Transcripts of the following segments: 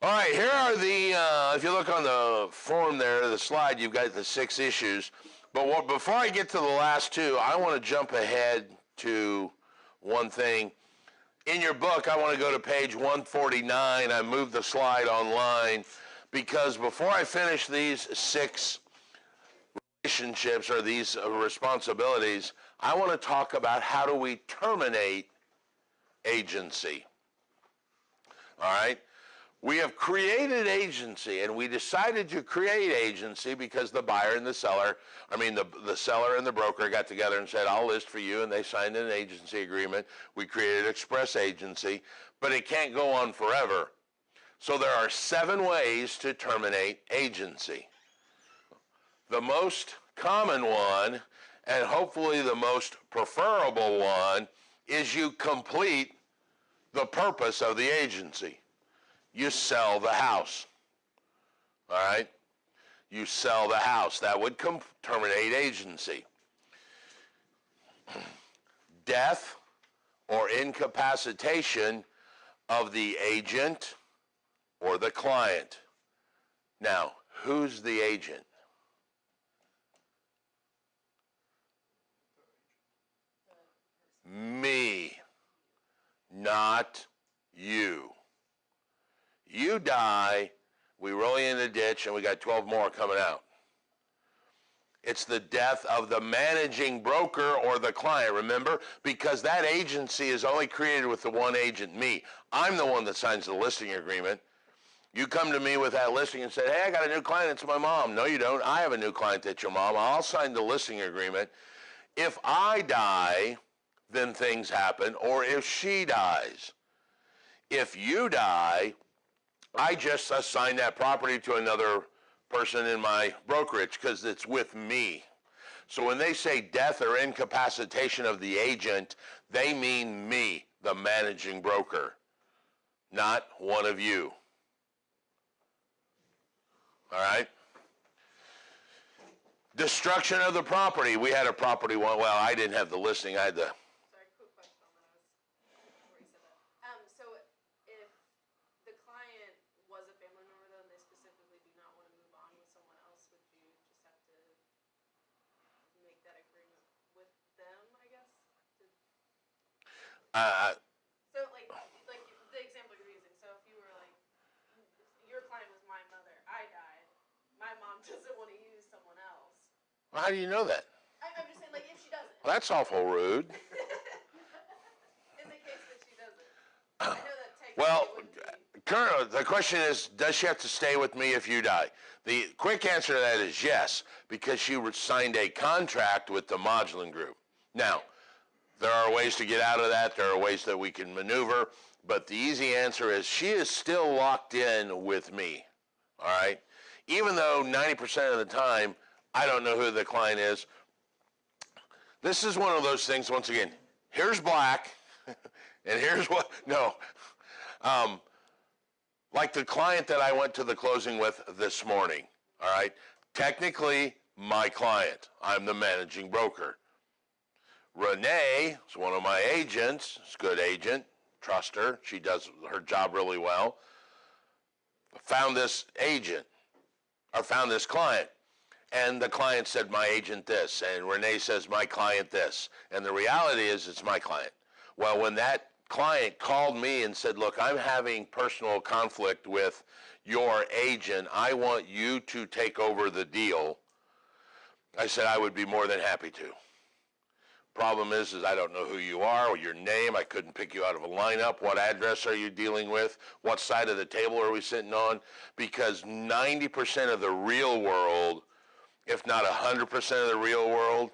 All right, here are if you look on the form there, the slide, you've got the 6 issues. But before I get to the last 2, I want to jump ahead to one thing. In your book, I want to go to page 149. I moved the slide online because before I finish these 6 relationships or these responsibilities, I want to talk about how do we terminate agency. All right? We have created agency, and we decided to create agency because the buyer and the seller, the seller and the broker got together and said, I'll list for you, and they signed an agency agreement. We created express agency, but it can't go on forever. So there are 7 ways to terminate agency. The most common one, and hopefully the most preferable one, is you complete the purpose of the agency. You sell the house. All right? You sell the house. That would terminate agency. Death or incapacitation of the agent or the client. Now, who's the agent? Me, not you. You die, we roll you in the ditch, and we got 12 more coming out. It's the death of the managing broker or the client, remember? Because that agency is only created with the one agent, me. I'm the one that signs the listing agreement. You come to me with that listing and say, hey, I got a new client, it's my mom. No, you don't. I have a new client, that's your mom. I'll sign the listing agreement. If I die, then things happen, or if she dies. If you die, I just assign that property to another person in my brokerage because it's with me. So when they say death or incapacitation of the agent, they mean me, the managing broker, not one of you. All right? Destruction of the property. We had a property one. Well, I didn't have the listing. I had the... So like the example you're using. So if you were like, your client was my mother, I died, my mom doesn't want to use someone else. Well, how do you know that? I'm just saying, like, if she doesn't. Well, that's awful rude. In the case that she doesn't. I know that technically well, wouldn't be. The question is, does she have to stay with me if you die? The quick answer to that is yes, because she signed a contract with the Modulin Group. Now, there are ways to get out of that. There are ways that we can maneuver. But the easy answer is she is still locked in with me. All right? Even though 90% of the time, I don't know who the client is. This is one of those things, once again, here's black, and here's what, no. Like the client that I went to the closing with this morning, all right? Technically, my client. I'm the managing broker. Renee is one of my agents. She's a good agent. Trust her. She does her job really well. Found this agent, or found this client. And the client said, my agent this. And Renee says, my client this. And the reality is, it's my client. Well, when that client called me and said, look, I'm having personal conflict with your agent. I want you to take over the deal. I said, I would be more than happy to. Problem is I don't know who you are or your name. I couldn't pick you out of a lineup. What address are you dealing with? What side of the table are we sitting on? Because 90% of the real world, if not 100% of the real world,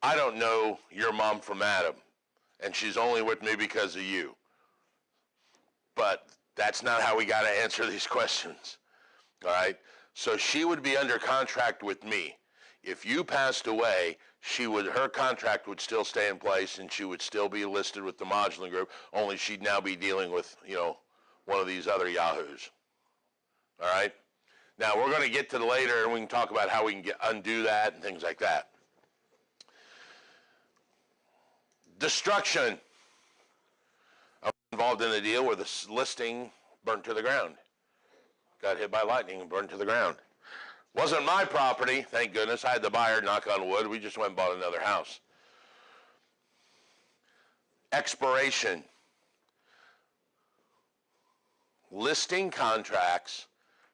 I don't know your mom from Adam, and she's only with me because of you. But that's not how we got to answer these questions, all right? So she would be under contract with me. If you passed away, her contract would still stay in place, and she would still be listed with the Modulin Group, only she'd now be dealing with, one of these other yahoos. All right? Now, we're going to get to the later, and we can talk about how we can undo that and things like that. Destruction. I was involved in a deal where the listing burnt to the ground. got hit by lightning and burned to the ground. Wasn't my property, thank goodness. I had the buyer, knock on wood. We just went and bought another house. Expiration. Listing contracts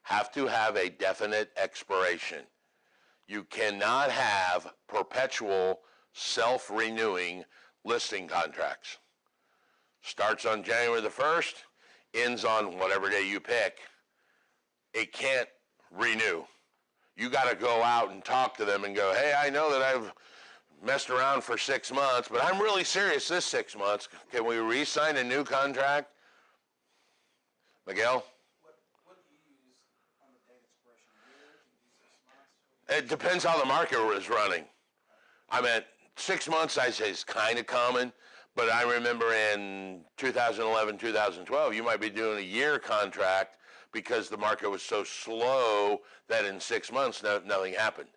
have to have a definite expiration. You cannot have perpetual, self-renewing listing contracts. Starts on January the 1st, ends on whatever day you pick. It can't renew. You got to go out and talk to them and go, hey, I know that I've messed around for 6 months, but I'm really serious this 6 months. Can we re-sign a new contract? Miguel? What do you use on the date expiration? Year? Do you use 6 months? It depends how the market is running. I mean, 6 months, I say, is kind of common, but I remember in 2011, 2012, you might be doing a year contract because the market was so slow that in 6 months, nothing happened.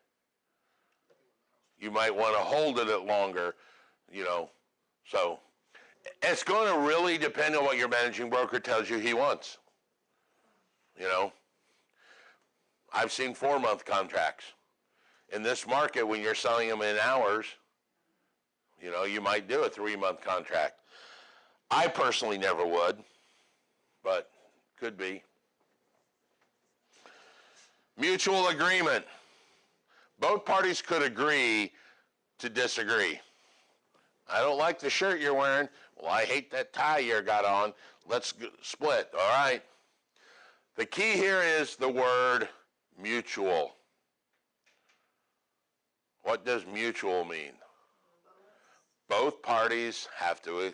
You might want to hold it longer, you know. So it's going to really depend on what your managing broker tells you he wants. You know, I've seen 4-month contracts. In this market, when you're selling them in hours, you know, you might do a 3-month contract. I personally never would, but could be. Mutual agreement. Both parties could agree to disagree. I don't like the shirt you're wearing. Well, I hate that tie you got on. Let's split. All right. The key here is the word mutual. What does mutual mean? Both parties have to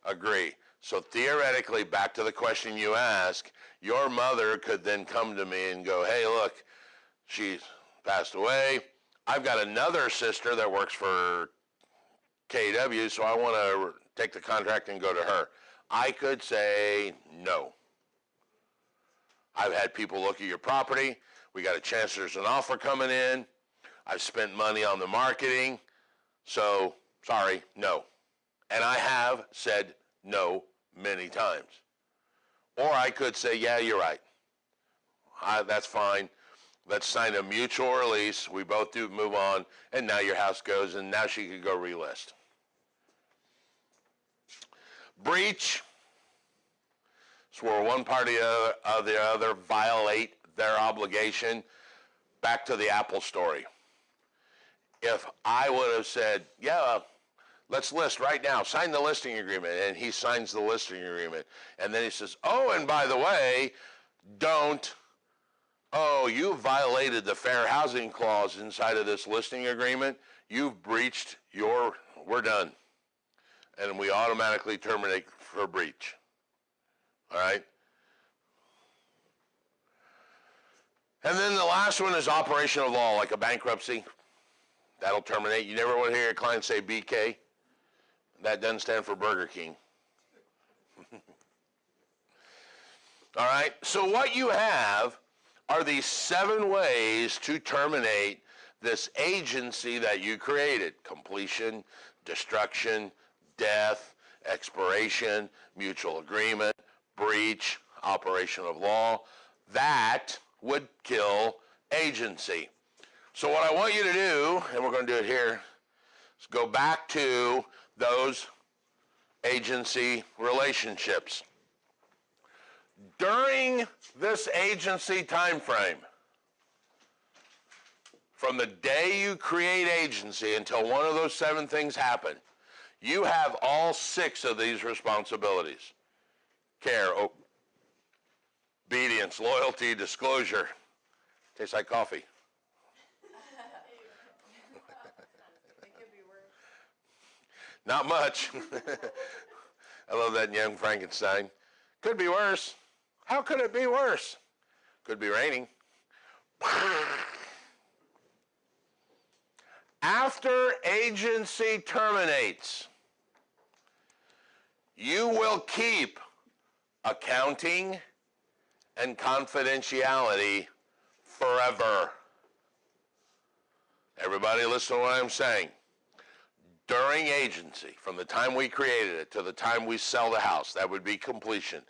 agree. So theoretically, back to the question you asked, your mother could then come to me and go, hey, look, she's passed away. I've got another sister that works for KW, so I want to take the contract and go to her. I could say no. I've had people look at your property. We got a chance there's an offer coming in. I've spent money on the marketing. So, sorry, no. And I have said no many times. Or I could say, yeah, you're right. That's fine. Let's sign a mutual release. We both do move on, and now your house goes, and now she could go relist. Breach. It's where one party or the other violate their obligation. Back to the Apple story. If I would have said, yeah, let's list right now, sign the listing agreement, and he signs the listing agreement, and then he says, oh, and by the way, don't, oh, you violated the fair housing clause inside of this listing agreement, you've breached we're done. And we automatically terminate for breach. All right? And then the last one is operation of law, like a bankruptcy. That'll terminate. You never want to hear your client say BK. That doesn't stand for Burger King. All right? So what you have are these 7 ways to terminate this agency that you created. Completion, destruction, death, expiration, mutual agreement, breach, operation of law. That would kill agency. So what I want you to do, and we're going to do it here, is go back to those agency relationships. During this agency time frame, from the day you create agency until one of those 7 things happen, you have all 6 of these responsibilities. Care, obedience, loyalty, disclosure. Tastes like coffee. It could be worse. Not much. I love that in Young Frankenstein. Could be worse. How could it be worse? Could be raining. After agency terminates, you will keep accounting and confidentiality forever. Everybody listen to what I'm saying. During agency, from the time we created it to the time we sell the house, that would be completion,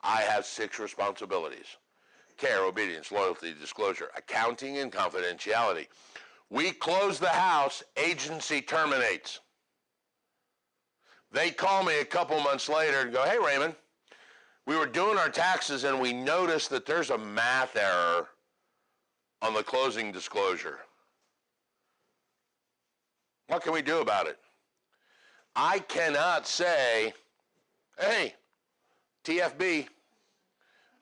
I have 6 responsibilities. care, obedience, loyalty, disclosure, accounting, and confidentiality. We close the house, agency terminates. They call me a couple months later and go, hey, Raymond, we were doing our taxes and we noticed that there's a math error on the closing disclosure. What can we do about it? I cannot say, hey, TFB,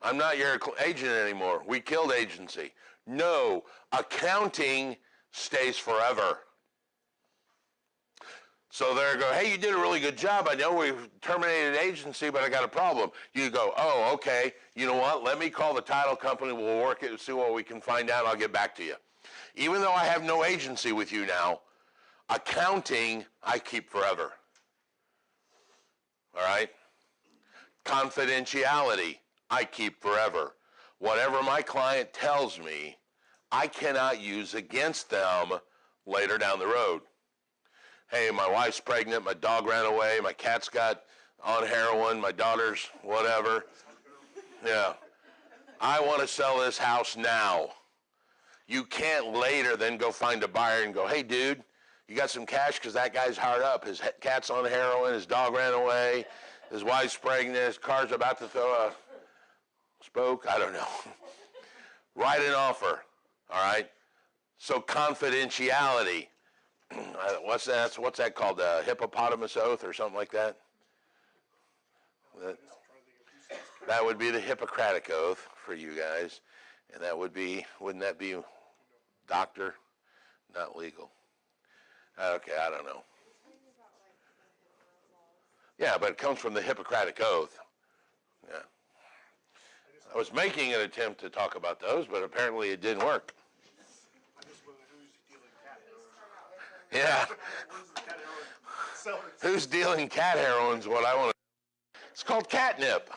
I'm not your agent anymore. We killed agency. No, accounting stays forever. So they go, hey, you did a really good job. I know we've terminated agency, but I got a problem. You go, oh, okay. You know what? Let me call the title company. We'll work it and see what we can find out. I'll get back to you. Even though I have no agency with you now, accounting I keep forever. All right? Confidentiality I keep forever. Whatever my client tells me, I cannot use against them later down the road. Hey, my wife's pregnant, my dog ran away, my cat's got on heroin, my daughter's whatever. Yeah. I want to sell this house now. You can't later then go find a buyer and go, hey, dude, you got some cash because that guy's hard up. His cat's on heroin, his dog ran away, his wife's pregnant, his car's about to throw a spoke. I don't know. Write an offer, all right? So confidentiality. What's that called? A hippopotamus oath or something like that? That would be the Hippocratic oath for you guys. And that would be, wouldn't that be doctor? Not legal. Okay, I don't know. Yeah, but it comes from the Hippocratic oath. Yeah. I was making an attempt to talk about those, but apparently it didn't work. Yeah. Who's dealing cat heroin is what I want to. It's called catnip.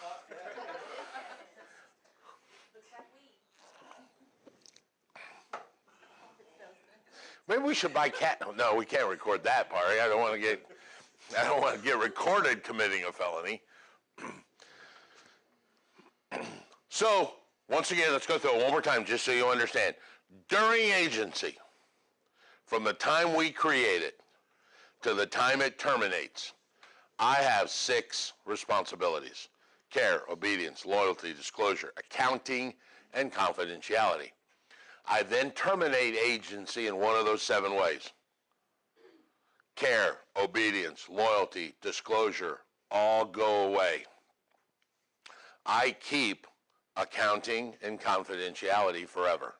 Maybe we should buy cat. No, we can't record that part. I don't want to get recorded committing a felony. So, once again, let's go through it one more time just so you understand. During agency, from the time we create it to the time it terminates, I have 6 responsibilities: care, obedience, loyalty, disclosure, accounting, and confidentiality. I then terminate agency in one of those 7 ways. Care, obedience, loyalty, disclosure, all go away. I keep accounting and confidentiality forever.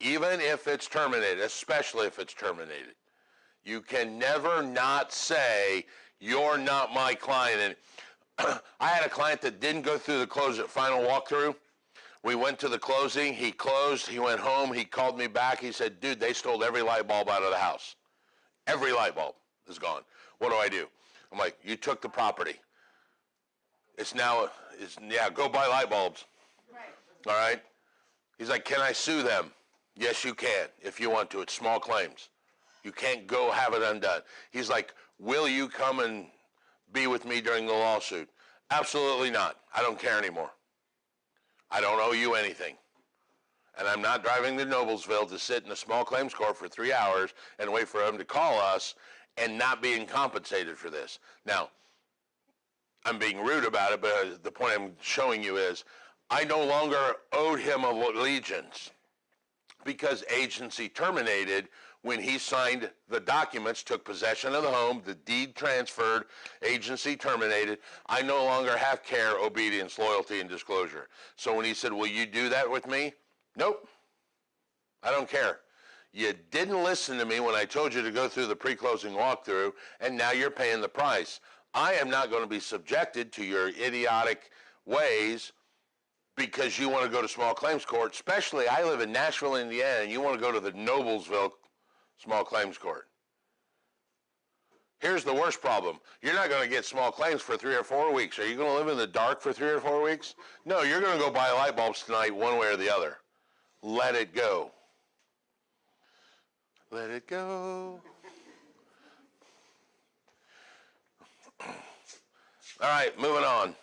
Even if it's terminated, especially if it's terminated. You can never not say, you're not my client. And I had a client that didn't go through the final walkthrough. We went to the closing. He closed. He went home. He called me back. He said, dude, they stole every light bulb out of the house. Every light bulb is gone. What do I do? I'm like, you took the property. Go buy light bulbs. Right. All right? He's like, can I sue them? Yes, you can, if you want to. It's small claims. You can't go have it undone. He's like, will you come and be with me during the lawsuit? Absolutely not. I don't care anymore. I don't owe you anything. And I'm not driving to Noblesville to sit in a small claims court for 3 hours and wait for him to call us and not being compensated for this. Now, I'm being rude about it, but the point I'm showing you is I no longer owed him allegiance because agency terminated when he signed the documents, took possession of the home, the deed transferred, agency terminated. I no longer have care, obedience, loyalty, and disclosure. So when he said, will you do that with me? Nope. I don't care. You didn't listen to me when I told you to go through the pre-closing walkthrough, and now you're paying the price. I am not going to be subjected to your idiotic ways because you want to go to small claims court, especially I live in Nashville, Indiana, and you want to go to the Noblesville small claims court. Here's the worst problem. You're not going to get small claims for 3 or 4 weeks. Are you going to live in the dark for 3 or 4 weeks? No, you're going to go buy light bulbs tonight one way or the other. Let it go. Let it go. All right, moving on.